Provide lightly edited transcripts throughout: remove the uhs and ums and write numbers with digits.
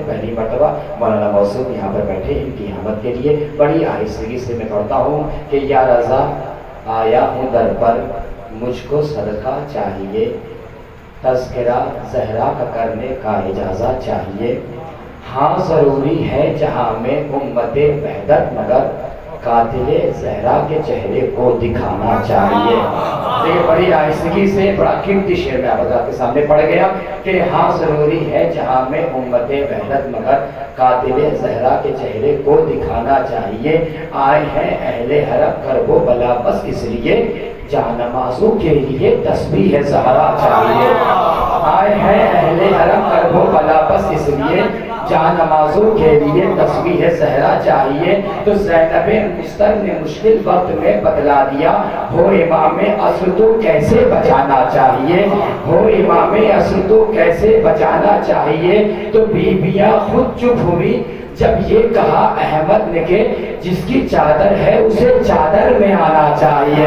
پہلی مرتبہ مولانا موصوف یہاں پر بیٹھے، ان کی حمد کے لیے بڑی آہستگی سے میں پڑھتا ہوں کہ یا رضا آیا ہوں در پر، مجھ کو صدقہ چاہیے، تذکرہ زہرا کا کرنے کا اجازت چاہیے، ہاں ضروری ہے جہاں میں امت وحدت مگر قاتل زہرا کے چہرے کو دکھانا چاہیے۔ دیکھیں بڑی آہستگی سے بڑا قیمتی شعر میں آپ حضرات کے سامنے پڑھ گیا کہ ہاں ضروری ہے جہاں میں امت وحدت مگر قاتل زہرا کے چہرے کو دکھانا چاہیے، آئے ہیں اہل حرم کرب و بلا بس اس لیے جانمازوں کے لیے تسبیح زہرا چاہیے، آئے ہیں اہل حرم کرب و بلا بس اس لیے جانمازوں کے لیے تسبیح زہرا چاہیے۔ تو زینب مستر نے مشکل وقت میں بتلا دیا، ہو امام عصر تو کیسے بچانا چاہیے، ہو امام عصر تو کیسے بچانا چاہیے۔ تو بیویاں خود چپ ہوئی جب یہ کہا احمد نے کہ جس کی چادر ہے اسے چادر میں آنا چاہیے۔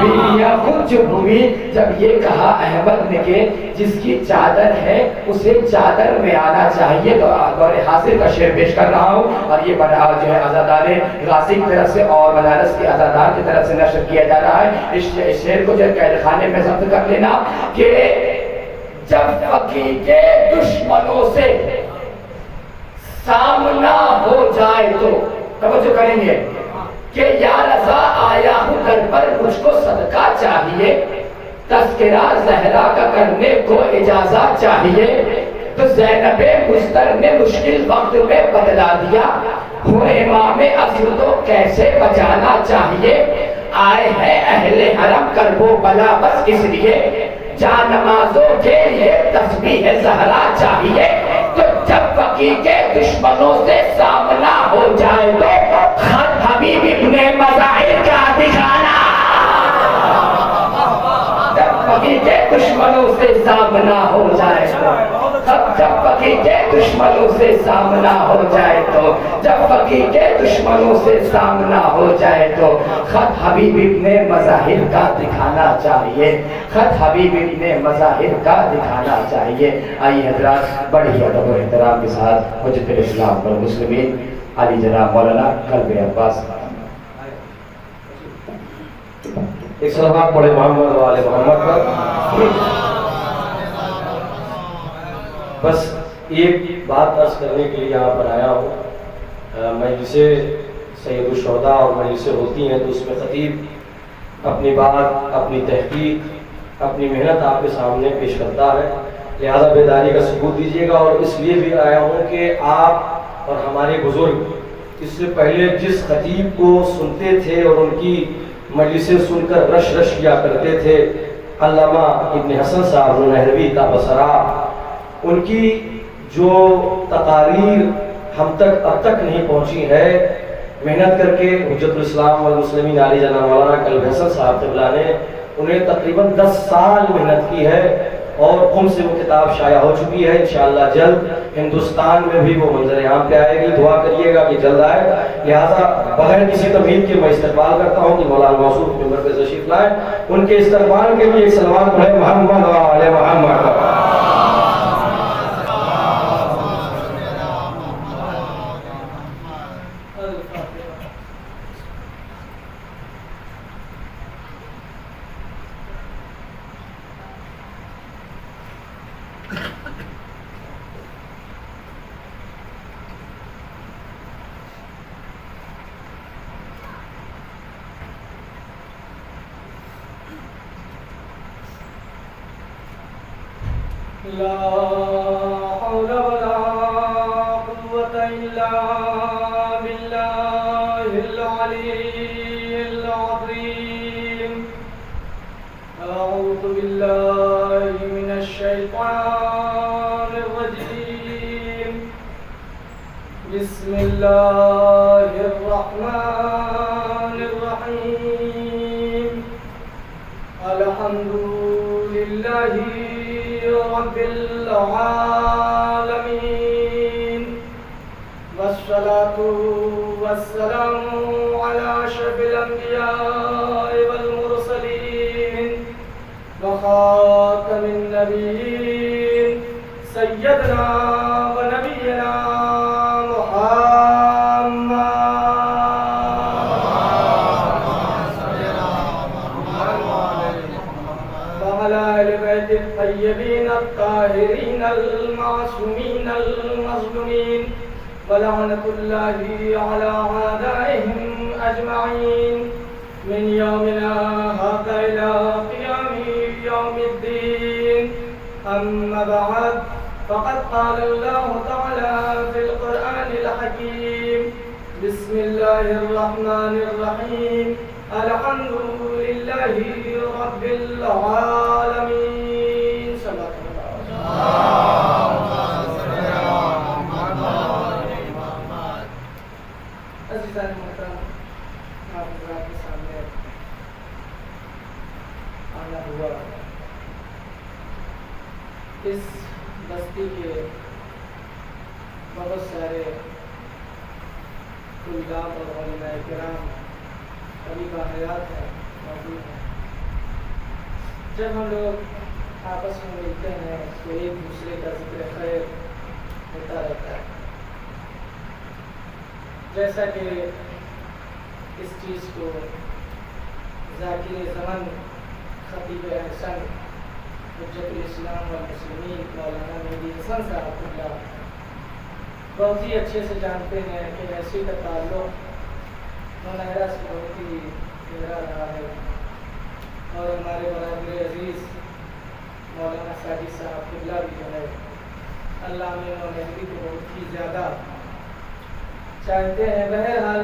بیویاں خود چپ ہوئی جب یہ کہا احمد نے کہ جس کی چادر ہے اسے چادر میں آنا چاہیے۔ تو دور حاضر کا شعر پیش کر رہا ہوں، اور یہ بڑا جو ہے آزادار غازی کی طرف سے اور بنارس کے آزادار کی طرف سے نشر کیا جا رہا ہے۔ اس شعر کو جو ہے قید خانے میں ضبط کر لینا کہ جب فقی کے دشمنوں سے سامنا ہو جائے تو توجہ کریں گے کہ یا رضا آیا ہوں در پر مجھ کو صدقہ چاہیے، تذکرہ زہرا کا کرنے کو اجازت چاہیے۔ تو زینب مستر نے مشکل وقت میں بتلا دیا، ہو امام عصر تو کیسے بچانا چاہیے، آئے ہیں اہل حرم کرب و بلا بس اس لیے جانمازوں کے لیے تسبیح زہرا چاہیے۔ تو جب فقی کے دشمنوں سے سامنا ہو جائے تو خط حبیب ابن مظاہر کا دکھانا، جب فقی کے دشمنوں سے سامنا ہو جائے تو، جب فقی کے دشمنوں سے سامنا ہو جائے تو، جب فقی کے دشمنوں سے سامنا ہو جائے تو خط حبیب ابن مظاہر کا دکھانا چاہیے، خط حبیب ابن مظاہر کا دکھانا چاہیے۔ آئیے حضرات بڑی ادب و احترام کے ساتھ حجت الاسلام والمسلمین علی جناب مولانا قلب عباس ایک صلوات پڑھے محمد و آل محمد پر۔ بس ایک بات عرض کرنے کے لیے یہاں پر آیا ہوں، مجلسیں سید الشہداء اور مجلسیں ہوتی ہیں تو اس میں خطیب اپنی بات، اپنی تحقیق، اپنی محنت آپ کے سامنے پیش کرتا ہے، لہذا بیداری کا ثبوت دیجیے گا۔ اور اس لیے بھی آیا ہوں کہ آپ اور ہمارے بزرگ اس سے پہلے جس خطیب کو سنتے تھے اور ان کی مجلسیں سن کر رش رش کیا کرتے تھے، علامہ ابن حسن صاحب نہروی تابصرا، ان کی جو تقاریر ہم تک اب تک نہیں پہنچی ہے، محنت کر کے حجت الاسلام والمسلمین علی جناب مولانا قلب حسن صاحب قبلہ نے انہیں تقریباً 10 سال محنت کی ہے، اور قم سے وہ کتاب شائع ہو چکی ہے۔ انشاءاللہ جلد ہندوستان میں بھی وہ منظر عام پہ آئے گی، دعا کریے گا کہ جلد آئے۔ لہٰذا بغیر کسی تمہید کے میں استقبال کرتا ہوں کہ مولانا موصوف ممبر پہ تشریف لائیں، ان کے استقبال کے لیے ایک صلوات پڑھیں محمد و آل محمد۔ لا حول ولا قوة إلا بالله العلي العظيم۔ أعوذ بالله من الشيطان الرجيم، بسم الله الرحمن الرحيم، الحمد لله رب العالمين، والصلاة والسلام على أشرف الأنبياء والمرسلين وخاتم النبيين سيدنا المعصومين المظلومين ولعنة الله على أعدائهم أجمعين من يومنا هذا إلى قيام يوم الدين. أما بعد فقد قال الله تعالى في القرآن الحكيم: بسم الله الرحمن الرحيم الحمد لله رب العالمين. صلى الله عزیزان محترم، آپ حضرات کے سامنے آنا ہوا اس بستی کے بہت سارے طلاب اور علماء کرام قریب حیات ہیں، موجود ہیں. جب ہم لوگ آپس میں ملتے ہیں تو ایک دوسرے کا ذکر خیر ہوتا رہتا ہے. جیسا کہ اس چیز کو ذاکر زمن خطیب احسن حجت الاسلام والمسلمین مولانا مہدی حسن صاحب اللہ بہت ہی اچھے سے جانتے ہیں کہ ایسی کا تعلق مناہرہ سے بہت ہی گہرا رہا ہے. اور ہمارے برادر عزیز مولانا ساجد صاحب اللہ بھی جو ہے اللہ میں مہدی کو بہت ہی زیادہ چاہتے ہیں. بہرحال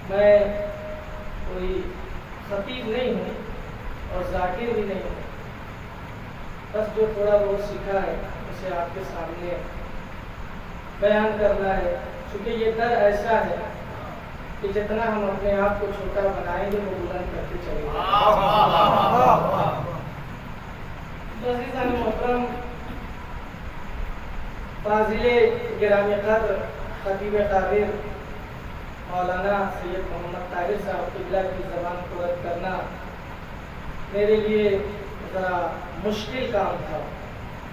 میں کوئی خطیب نہیں ہوں اور ذاکر بھی نہیں ہوں، بس جو تھوڑا بہت سیکھا ہے اسے آپ کے سامنے بیان کرنا ہے. چونکہ یہ در ایسا ہے کہ جتنا ہم اپنے آپ کو چھوٹا بنائیں گے وہ بلند کرتے چلیں گے. عزیزان محترم، فاضل گرامی قدر خطیب قابر مولانا سید محمد طاہر صاحب قبلہ کی زبان کو رد کرنا میرے لیے ذرا مشکل کام تھا.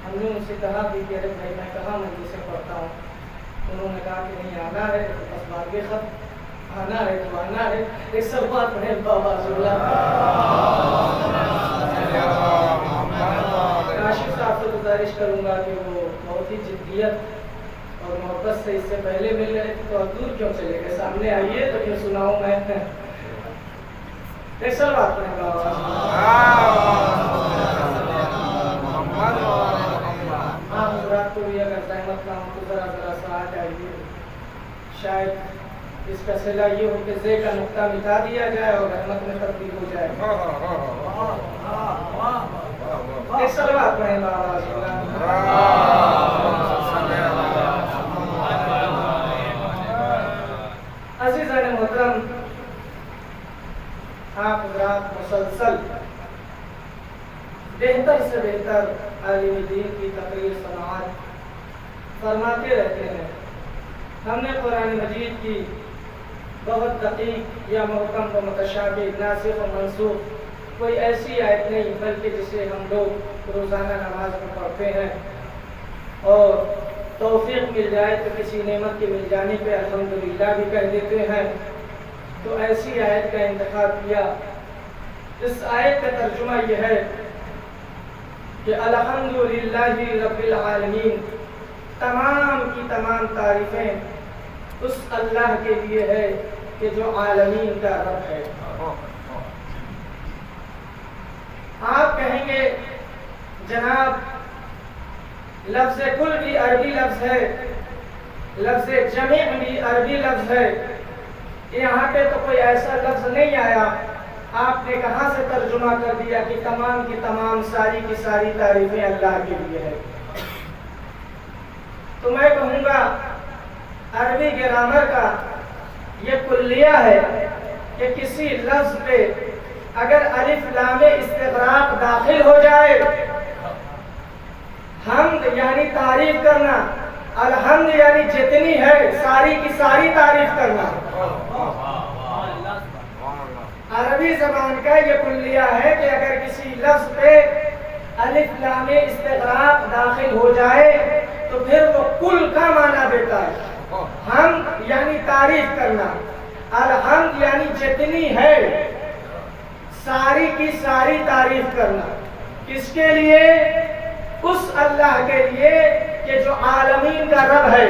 ہم نے ان سے کہا بھی کہ ارے بھائی میں کہاں مجلس سے پڑھتا ہوں. انہوں نے کہا کہ نہیں آنا ہے تو بس بات خط آنا ہے تو آنا ہے. ایک سب بات پڑھیں بابا اللہ کاشف صاحب سے گزارش کروں گا کہ وہ بہت ہی جدیت اور محبت سے اس سے پہلے مل رہے تھے تو اب دور کیوں چلے گئے؟ سامنے آئیے تو پھر سناؤں میں. ایک سب بات پڑھیں بابا. ہاں حضرات کو بھی اگر زحمت نہ ہو تو ذرا سا آ جائیے. شاید اس کا صلہ یہ ہو کہ زے کا نقطہ مٹا دیا جائے اور رحمت میں تبدیل ہو جائے. ایک صلوات پڑھیں بابا. عزیزان محترم، آپ حضرات مسلسل بہتر سے بہتر عالم دین کی تقریر سماعت فرماتے رہتے ہیں. ہم نے قرآن مجید کی بہت دقیق یا محکم و متشابہ، ناسخ و منسوخ کوئی ایسی آیت نہیں بلکہ جسے ہم لوگ روزانہ نماز میں پڑھتے ہیں اور توفیق مل جائے تو کسی نعمت کے مل جانے پہ الحمدللہ بھی کہہ دیتے ہیں. تو ایسی آیت کا انتخاب کیا. اس آیت کا ترجمہ یہ ہے کہ الحمدللہ رب العالمین، تمام کی تمام تعریفیں اس اللہ کے لیے ہے کہ جو عالمین کا رب ہے. آپ کہیں گے جناب لفظ کل بھی عربی لفظ ہے، لفظ جمع بھی عربی لفظ ہے، یہاں پہ تو کوئی ایسا لفظ نہیں آیا. آپ نے کہاں سے ترجمہ کر دیا کہ تمام کی تمام ساری کی ساری تعریفیں اللہ کے لیے ہے؟ تو میں کہوں گا عربی گرامر کا یہ کلیہ ہے کہ کسی لفظ پہ اگر الف لام استغراق داخل ہو جائے، حمد یعنی تعریف کرنا، الحمد یعنی جتنی ہے ساری کی ساری تعریف کرنا. عربی زبان کا یہ کلیہ ہے کہ اگر کسی لفظ پہ الف لام استغراق داخل ہو جائے تو پھر وہ کل کا معنی دیتا ہے. حمد یعنی تعریف کرنا، الحمد یعنی جتنی ہے ساری کی ساری تعریف کرنا. کس کے لیے؟ اس اللہ کے لیے کہ جو عالمین کا رب ہے.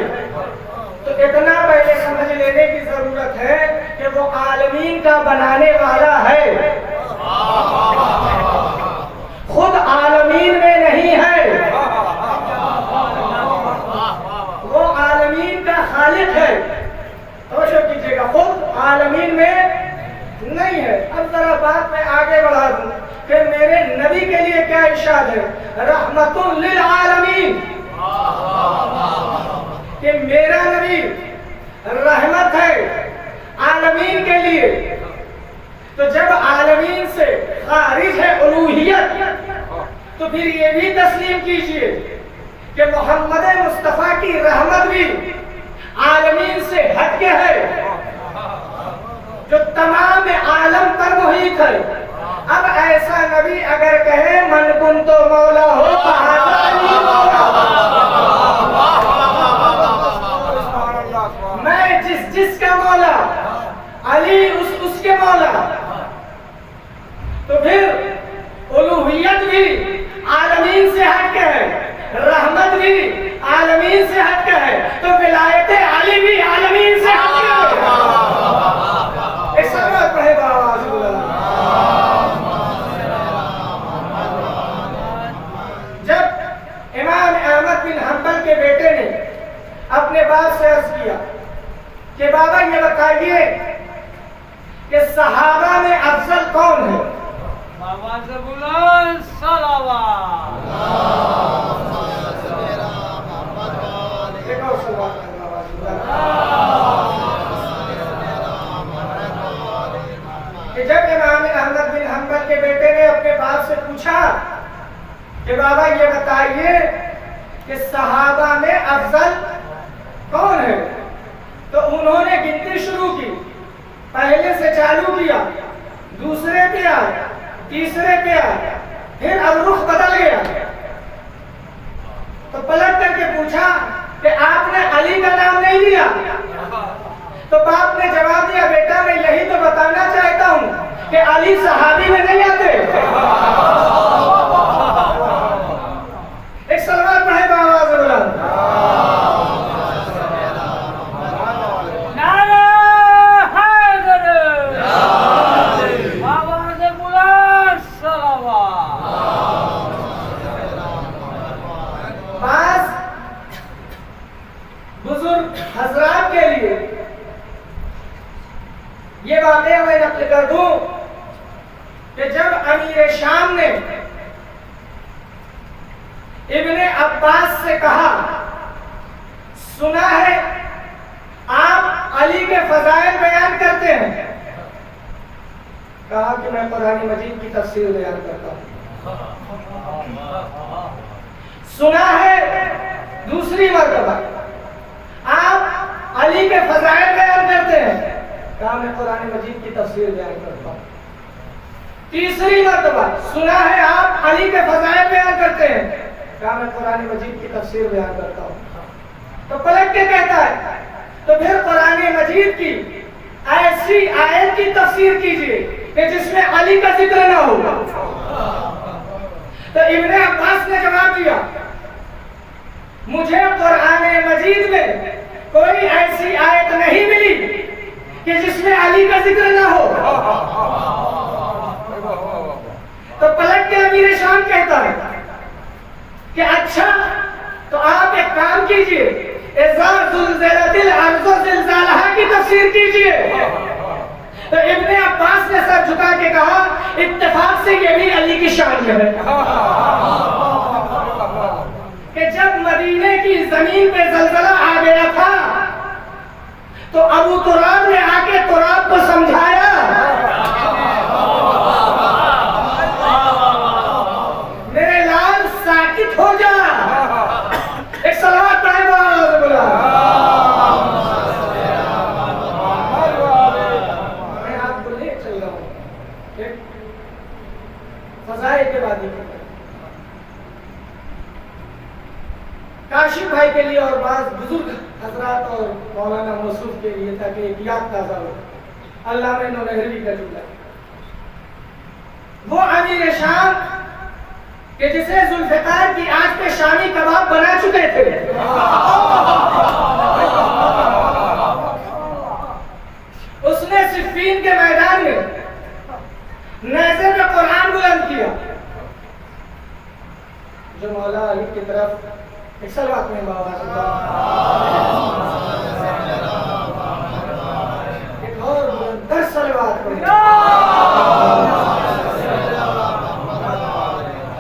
تو اتنا پہلے سمجھ لینے کی ضرورت ہے کہ وہ عالمین کا بنانے والا ہے، خود عالمین میں نہیں ہے، وہ عالمین کا خالق ہے. توجہ کیجیے گا، خود عالمین میں نہیں ہے. اب ذرا بات میں آگے بڑھا دوں کہ میرے نبی کے لیے کیا ارشاد ہے، رحمت للعالمین، کہ میرا نبی رحمت ہے عالمین کے لیے. تو جب عالمین سے خارج ہے الوہیت، تو پھر یہ بھی تسلیم کیجئے کہ محمد مصطفیٰ کی رحمت بھی عالمین سے ہٹ کے ہے، جو تمام عالم پر محیط ہے. اب ایسا نبی اگر کہے من کن تو مولا ہو میں جس کا مولا، علی اس کے مولا، تو پھر الوہیت بھی عالمین سے ہٹ کے ہے، رحمت بھی عالمین سے ہٹ کے ہے، تو ولایت علی بھی عالمین سے ہٹ کے ہے. ایک سلوات پڑھے بآواز بلند. جب امام احمد بن حنبل کے بیٹے نے اپنے باپ سے عرض کیا کہ بابا یہ بتائیے کہ صحابہ میں افضل کون ہے؟ آواز بلند صلوات. دیکھو صلوات کہ جب امام احمد بن حنبل کے بیٹے نے اپنے باپ سے پوچھا کہ بابا یہ بتائیے کہ صحابہ میں افضل کون ہے، تو انہوں نے گنتی شروع کی، پہلے سے چالو کیا، دوسرے پہ آیا، تیسرے پہ آیا، پھر اب رخ بدل گیا. تو پلٹ کر کے پوچھا کہ آپ نے علی کا نام نہیں لیا؟ تو باپ نے جواب دیا بیٹا میں یہی تو بتانا چاہتا ہوں کہ علی صحابی میں نہیں آتے. ایک سلوات پڑھے بآواز بلند. نعرہ حیدر، آواز بلند صلوات. بعض بزرگ حضرات کے لیے یہ واقعہ میں نقل کر دوں کہ جب امیر شام نے ابن عباس سے کہا سنا ہے آپ علی کے فضائل بیان کرتے ہیں، کہا کہ میں قرآن مجید کی تفسیر بیان کرتا ہوں. سنا ہے دوسری مرتبہ آپ علی کے فضائل بیان کرتے ہیں، کہا میں قرآن مجید کی تفسیر بیان کرتا ہوں. تیسری مرتبہ سنا ہے آپ علی کے فضائل بیان کرتے ہیں، کہا میں قرآن مجید کی تفسیر بیان کرتا ہوں. تو پلٹ کے کہتا ہے تو پھر قرآن مجید کی ایسی آیت کی تفسیر کیجئے کہ جس میں علی کا ذکر نہ ہو. تو ابن عباس نے جواب دیا مجھے قرآن مجید میں کوئی ایسی آیت نہیں ملی کہ جس میں علی کا ذکر نہ ہو. تو پلٹ کے امیر شام کہتا ہے کہ اچھا تو آپ ایک کام کیجئے اذا زلزلت الارض زلزالها کی تفسیر کیجئے. تو ابن عباس نے سر جھکا کے کہا اتفاق سے یہ بھی علی کی شان ہے کہ جب مدینے کی زمین پہ زلزلہ آ گیا تھا تو ابو تراب نے آ کے تراب کو سمجھایا میرے لال ساکت ہو جا. ایک صلوات پڑھے بآواز بلند. میں آپ کو لے چل رہا ہوں فضائل کے بعد کاشف بھائی کے لیے اور بعض بزرگ حضرات اور مولانا موصوف کے لیے تاکہ ایک یاد تازہ ہو. علامہ نونہروی کا جملہ وہ امیر شام کہ جسے ذوالفقار کی آنچ پہ شامی کباب بنا چکے تھے. اس نے صفین کے میدان میں نیزے میں قرآن بلند کیا. جو مولا علی کی طرف ایک صلوات میں بابا ایک اور بلندر صلوات میں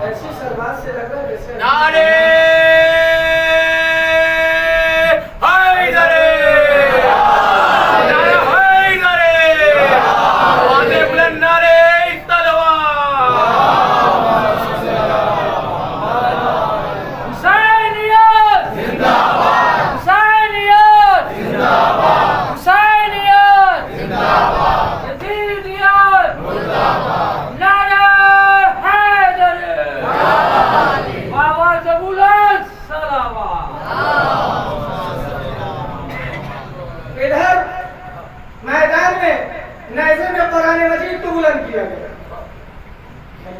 ایسی صلوات سے لگ رہا ہے جیسے نعرے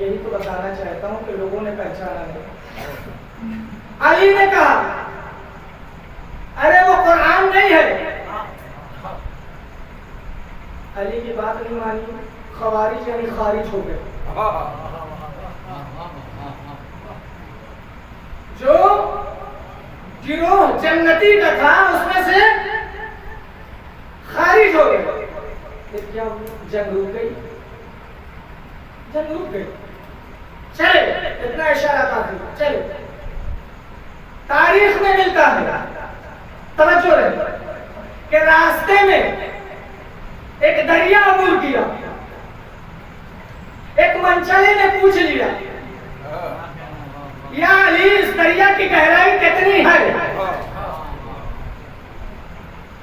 یہی تو بتانا چاہتا ہوں کہ لوگوں نے پہچانا نہیں. علی نے کہا ارے وہ قرآن نہیں ہے. علی کی بات نہیں مانی, خوارج یعنی خارج ہو گئے. جو گروہ جنتی کا تھا اس میں سے خارج ہو گئے. کیا جنگ رک گئی, جنگ رک گئی. چلے اتنا اشارہ کافی. چلے تاریخ میں ملتا ہے, توجہ رہے, کہ راستے میں ایک دریا عبور کیا. ایک منچلے نے پوچھ لیا یا علی اس دریا کی گہرائی کتنی ہے.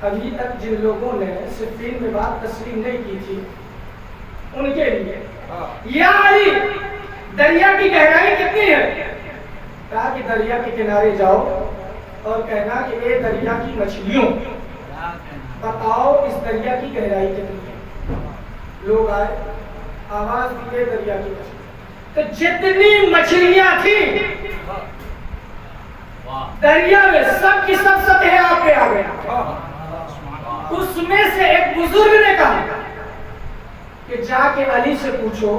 ابھی تک جن لوگوں نے صفین میں بات تسلیم نہیں کی تھی ان کے لیے یا علی دریا کی گہرائی کتنی ہے. کہا کہ دریا کے کنارے جاؤ اور کہنا کہ اے دریا کی مچھلیوں بتاؤ اس دریا کی گہرائی کتنی ہے. لوگ آئے, آواز دی دریا کی مچھلی. تو جتنی مچھلیاں تھیں دریا میں سب کی سب سطح آپ پہ آ گیا. اس میں سے ایک بزرگ نے کہا کہ جا کے علی سے پوچھو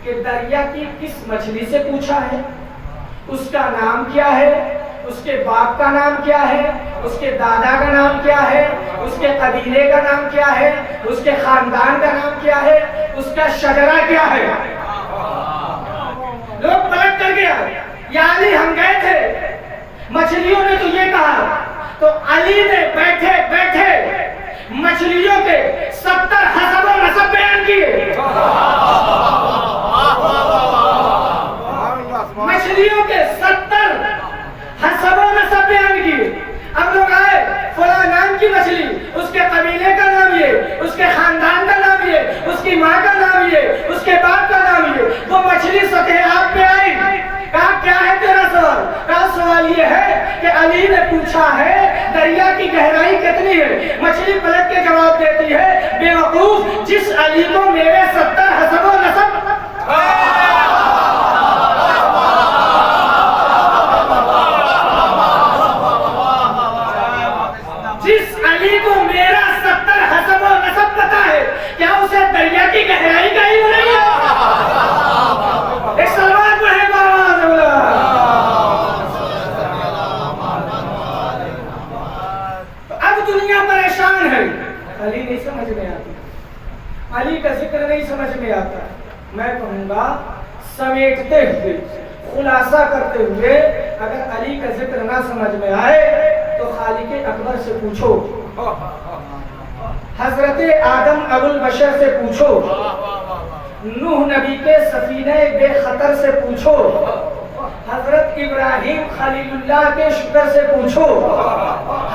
کہ دریا کی کس مچھلی سے پوچھا ہے, اس کا نام کیا ہے, اس کے باپ کا نام کیا ہے, اس کے دادا کا نام کیا ہے, اس کے قبیلے کا نام کیا ہے, اس کے خاندان کا نام کیا ہے, اس کا شجرہ کیا ہے. لوگ پلٹ کر گیا یا علی ہم گئے تھے, مچھلیوں نے تو یہ کہا. تو علی نے بیٹھے بیٹھے مچھلیوں کے 70 حسب و نسب بیان کیے. مچھلیوں کے 70 حسب و نسب بیان کیے. اب لوگ آئے, فلاں نام کی مچھلی, اس کے قبیلے کا نام یہ, اس کے خاندان کا نام یہ, اس کی ماں کا نام یہ, اس کے باپ کا نام یہ. وہ مچھلی سطح آپ پہ آئی. کہا کیا ہے تیرا سوال؟ کہا سوال یہ ہے کہ علی نے پوچھا ہے دریا کی گہرائی کتنی ہے. مچھلی پلٹ کے جواب دیتی ہے بے وقوف, جس علی کو میرے 70 حسب و نسب جس علی کو میرا 70 حسب و نسب پتا ہے, کیا اسے دریا کی گہرائی کا علم نہیں ہے؟ ایک سلوات پڑھے دنیا پریشان ہے. علی نہیں سمجھ میں آتی, علی کا ذکر نہیں سمجھ میں آتا. میں کہوں گا سمیٹتے ہوئے, خلاصہ کرتے ہوئے, اگر علی کا ذکر نہ سمجھ میں آئے تو خالق اکبر سے پوچھو, حضرت آدم ابو البشر سے پوچھو, نوح نبی کے سفینہ بے خطر سے پوچھو, حضرت ابراہیم خلیل اللہ کے شکر سے پوچھو,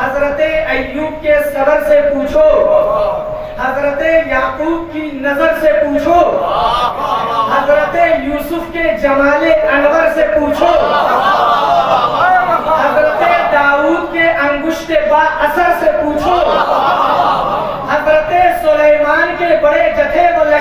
حضرت ایوب کے صبر سے پوچھو, حضرت یعقوب کی نظر سے پوچھو, حضرت یوسف کے جمال انور سے پوچھو, حضرت داؤد کے انگشت با اثر سے پوچھو, حضرت سلیمان کے بڑے جتھے و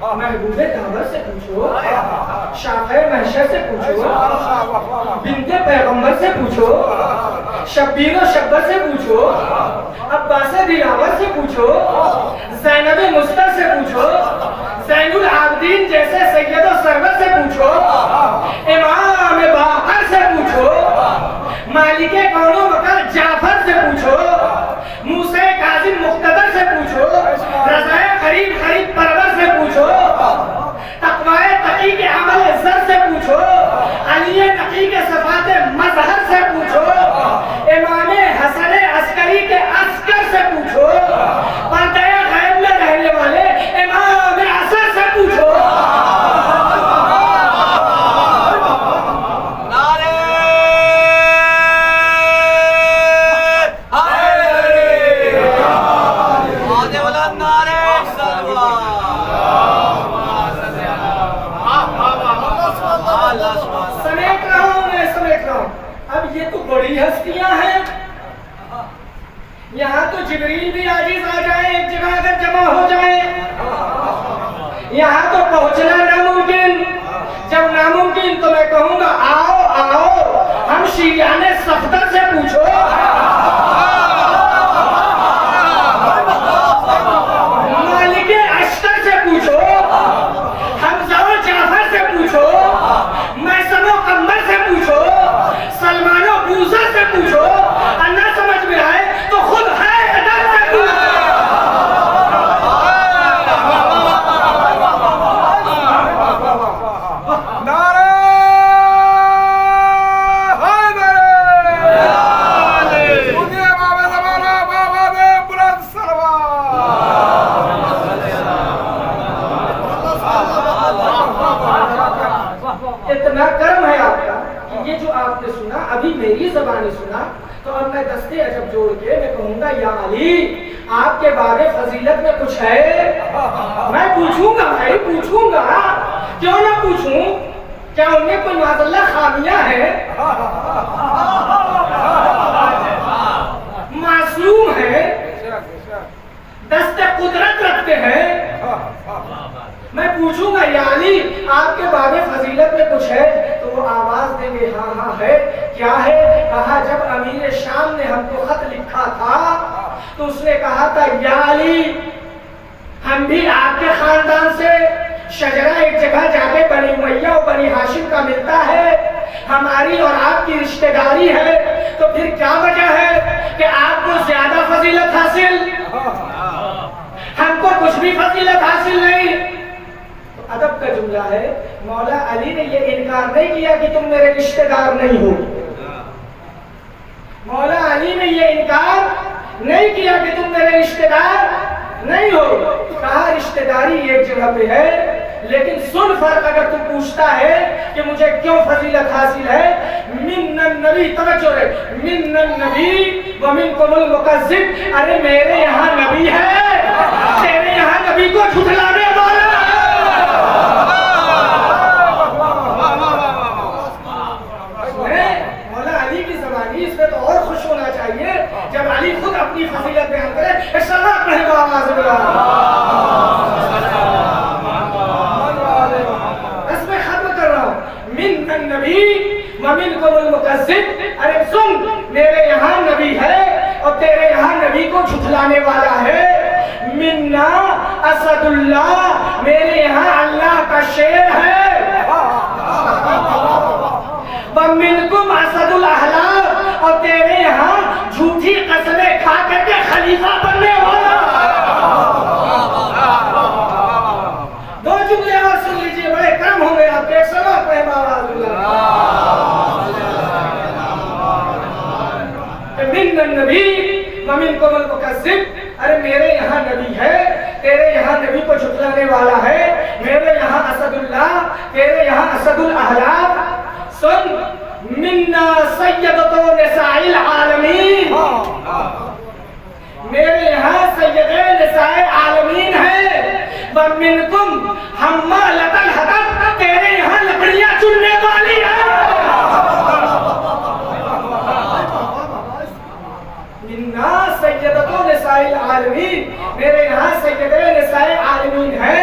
محبوب دعوت سے پوچھو، شاخہ محشر سے پوچھو، بنت پیغمبر سے پوچھو، شبیر و شبر سے پوچھو، عباس دلاور سے پوچھو، زینب مستر سے پوچھو، زین العابدین جیسے سید و سرور سے پوچھو، امام باقر سے پوچھو، مالک کون و مکر جعفر سے پوچھو، موسیٰ کاظم مقتدر سے پوچھو، رضا قریب قریب پرور سے پوچھو، تقوی تقی کے عمل زر سے پوچھو، علی نقی کے صفات مظہر سے پوچھو، امام حسن عسکری کے عسکر سے پوچھو، پردہ غیب میں رہنے والے امام عصر سے پوچھو۔ اب یہ تو بڑی ہستیاں ہیں، یہاں تو جبریل بھی عاجز آ جائیں ایک جگہ اگر جمع ہو جائیں، یہاں تو پہنچنا ناممکن، جب ناممکن تو میں کہوں گا آؤ آؤ ہم شیعان صفدر سے پوچھو، مالک اشتر سے پوچھو، حمزہ و جعفر سے پوچھو، میثم و قمر سے پوچھو، سلمان و بوزر سے پوچھو، نہ سمجھ میں آئے تو خود ہے ادھر سے پوچھو۔ اتنا کرم ہے آپ کا کہ یہ جو آپ نے سنا ابھی میری زبانی سنا تو اب میں دستے عجب جوڑ کے میں کہوں گا یا علی آپ کے بارے فضیلت میں کچھ ہے؟ میں پوچھوں گا بھائی، پوچھوں گا، کیوں نہ پوچھوں؟ کیا ان میں کوئی معاذ اللہ خامیاں ہیں؟ معصوم ہیں، دست قدرت رکھتے ہیں؟ میں پوچھوں گا یا علی آپ کے بارے فضیلت میں کچھ ہے تو وہ آواز دیں گے ہاں ہاں ہے۔ کیا ہے؟ کہا جب امیر شام نے ہم کو خط لکھا تھا تو اس نے کہا تھا یا علی ہم بھی آپ کے خاندان سے، شجرہ ایک جگہ جا کے بنی امیہ و بنی ہاشم کا ملتا ہے، ہماری اور آپ کی رشتہ داری ہے، تو پھر کیا وجہ ہے کہ آپ کو زیادہ فضیلت حاصل، ہم کو کچھ بھی فضیلت حاصل نہیں؟ ادب کا جملہ ہے، مولا علی نے یہ انکار نہیں کیا کہ تم میرے رشتہ دار نہیں ہو، مولا علی نے یہ انکار نہیں کیا کہ تم میرے رشتہ دار نہیں ہو، کہا رشتہ داری ایک جگہ پہ ہے، لیکن سن فرق اگر تم پوچھتا ہے کہ مجھے کیوں فضیلت حاصل ہے، من النبی، توجہ رہے، من النبی ومنکم المکذب، ارے میرے یہاں نبی ہے، تیرے یہاں نبی کو جھٹلانے والا مولا علی کی زبانی اس میں تو اور خوش ہونا چاہیے جب علی خود اپنی فضیلت بیان کرے۔ ایک صلوات پڑھے گا آواز بلند، اس میں ختم کر رہا ہوں، من النبی ومنکم المکذب، ارے سن میرے یہاں نبی ہے اور تیرے یہاں نبی کو جھٹلانے والا ہے، منا اسد اللہ، میرے یہاں اللہ کا شیر ہے، ومنکم اسد الاحلام، اور تیرے یہاں جھوٹی قسمیں کھا کر کے خلیفہ بننے والا۔ دو جملے اور سن لیجئے، بڑے کرم ہوں گے آپ کے، ایک صلوات پڑھیں آواز بلند، من النبی ومنکم المکذب، ارے میرے یہاں نبی ہے، تیرے یہاں نبی کو جھٹلانے والا ہے، میرے یہاں اسد اللہ، تیرے یہاں اسد الاحلام۔ سن، منا سیدتو نساء العالمین، میرے یہاں سید نساء عالمین ہے، ومنکم حمالۃ الحطب، تیرے یہاں لکڑیاں چننے والی ہے، منا سیدتو نساء العالمین، میرے یہاں سید نساء عالمین ہے،